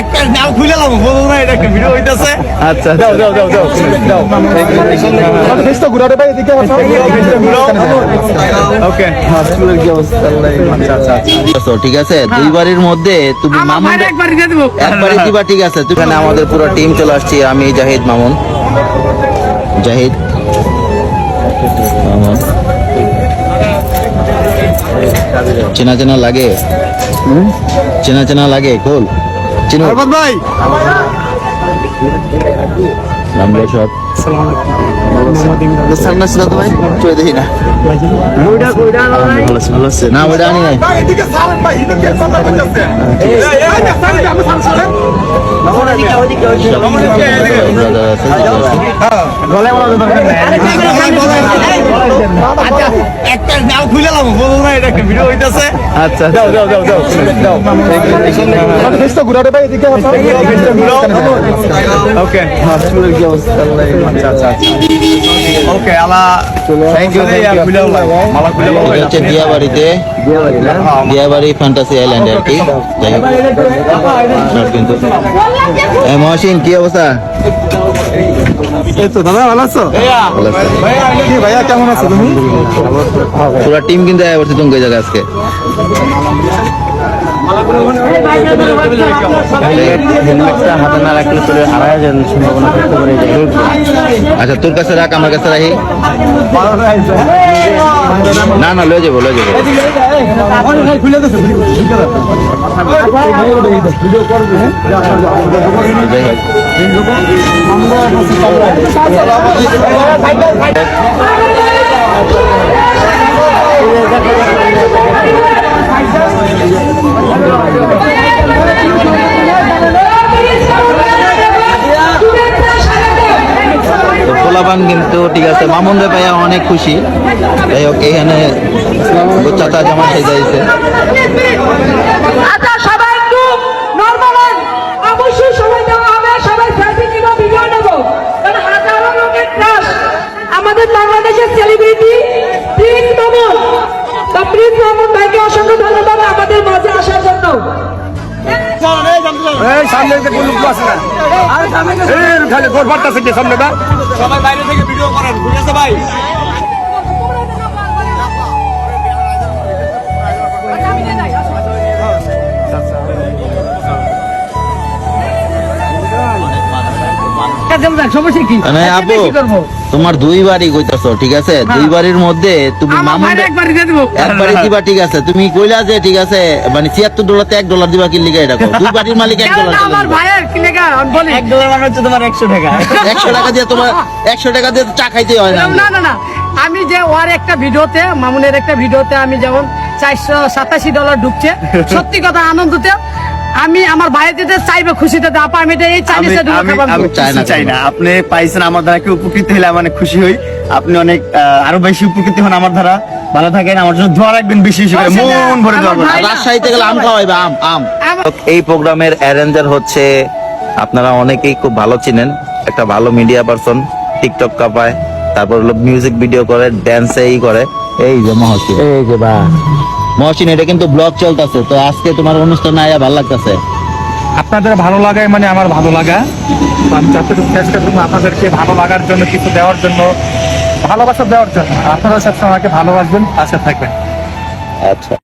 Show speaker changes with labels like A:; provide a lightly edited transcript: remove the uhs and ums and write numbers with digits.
A: একটা নাম খুলে লাম বলবো না, এটা একটা ভিডিও হইতাছে।
B: আচ্ছা দাও দাও দাও দাও দাও ফেসটা ঘুরাতে ভাই এদিকে আসো। ওকে হাসপাতালের কি অবস্থা? আচ্ছা আচ্ছা আচ্ছা ঠিক আছে। দুই বাড়ির মধ্যে তুমি মামুন একবারই দিয়ে দেব, একবারই দিবা। ঠিক আছে, এখানে আমাদের পুরো টিম চলে আসছে। আমি জাহিদ, মামুন, জাহিদ, মামুন। চেনা চেনা লাগে, চেনা চেনা লাগে। কোল চিনো
A: ভাই
B: নামটা সব সামনে ছিল তো ভাই, চলে দেখি না ভালো আছে না ওইটা আনি নাই।
A: একটা নাম খুলে লাম বলবো না, এটা একটা ভিডিও হইতাছে।
B: আচ্ছা দাও দাও দাও দাও দাও ফেসটা ঘুরাতে ভাই এদিকে আসো। ওকে হাসপাতালের কি অবস্থা? আচ্ছা আচ্ছা
A: ওকে আলা থ্যাংক ইউ মালা খুলে লাম।
B: এটা হচ্ছে দিয়াবাড়িতে, দিয়াবাড়ি ফ্যান্টাসি আইল্যান্ড আর কি। যাই হোক কিন্তু মহসিন কি অবস্থা?
A: এই তো দাদা ভালো আছো?
B: ভালো আছে।
A: ভাইয়া কেমন আছো তুমি?
B: পুরো টিম কিন্তু আয়া করছে তুমি জায়গা আজকে। হাতে না রাখলে চলে হারায় যান সম্ভাবনা থাকতে পারে। আচ্ছা তোর কাছে রাখ, আমার কাছে রাখি। না না লয়ে যাবো লয়ে যাবো। পোলাপান কিন্তু ঠিক আছে। মামুন রে ভাইয়া অনেক খুশি। যাই হোক এখানে চাচা জামা সাজাইছে।
C: আচ্ছা সবাই একটু নরমাল হন, অবশ্যই সময় দেওয়া হবে। সবাই সেলফি নিব, ভিডিও নেব, কারণ হাজারো লোকের ক্রাশ আমাদের বাংলাদেশের সেলিব্রিটি প্রিন্স মামুন। তো প্রিন্স মামুন ভাইকে অসংখ্য ধন্যবাদ আমাদের মাঝে আসার জন্য।
A: সামনে কোন লোক আছে না? খালি গোট বাড়তেছে কি সামনে? সবাই বাইরে থেকে ভিডিও করেন, ঠিক আছে ভাই?
B: মানে আপু তোমার দুই বাড়ি কইতাছো, ঠিক আছে? দুই বাড়ির মধ্যে তুমি মামুন একবারই দিবা। ঠিক আছে, তুমি কইলা যে ঠিক আছে মানে $76 তে $1 দিবা কি লিগা? এটা দুই বাড়ির মালিক $1
C: আমার ভাইয়ের কি লেখা বলি
A: $1 মানে হচ্ছে তোমার 100 টাকা।
B: 100 টাকা দিয়ে তোমার 100 টাকা দিয়ে চা খাইতে হয় না।
C: না না না, আমি যে ওর একটা ভিডিওতে, মামুনের একটা ভিডিওতে আমি যেমন $487 ঢুকছে, সত্যি কথা আনন্দতে আমি আমার ভাইদের চাইবে খুশিতে আপা আমি এই চাইনিজে
A: আমি চাই না। আপনি পাইছেন আমার দ্বারা, কি উপকৃত হইলে মানে খুশি হই। আপনি অনেক আরো বেশি উপকৃত হন আমার দ্বারা। ভালো থাকেন, আমার জন্য দোয়া রাখবেন বেশি বেশি করে, মন ভরে দোয়া করবেন।
B: রাজশাহীতে গেলে আম খাওয়াইবা, আম আম। এই প্রোগ্রামের অ্যারেঞ্জার হচ্ছে আপনারা অনেকেই খুব ভালো চিনেন, একটা ভালো মিডিয়া পারসন, টিকটক কাপায়, তারপর মিউজিক ভিডিও করে, ড্যান্সেই করে। এই যে মহসিন, এই যে বা মহসিন, এটা কিন্তু ব্লগ চলতেছে। তো আজকে তোমার অনুষ্ঠানে আয়া ভালো লাগতেছে?
D: আপনাদের ভালো লাগাই মানে আমার ভালো লাগা। আমি যতটুকু চেষ্টা করবো আপনাদেরকে ভালো লাগার জন্য, কিছু দেওয়ার জন্য, ভালোবাসা দেওয়ার জন্য। আপনারা সবসময় আমাকে ভালোবাসবেন, পাশে থাকবেন।
B: আচ্ছা।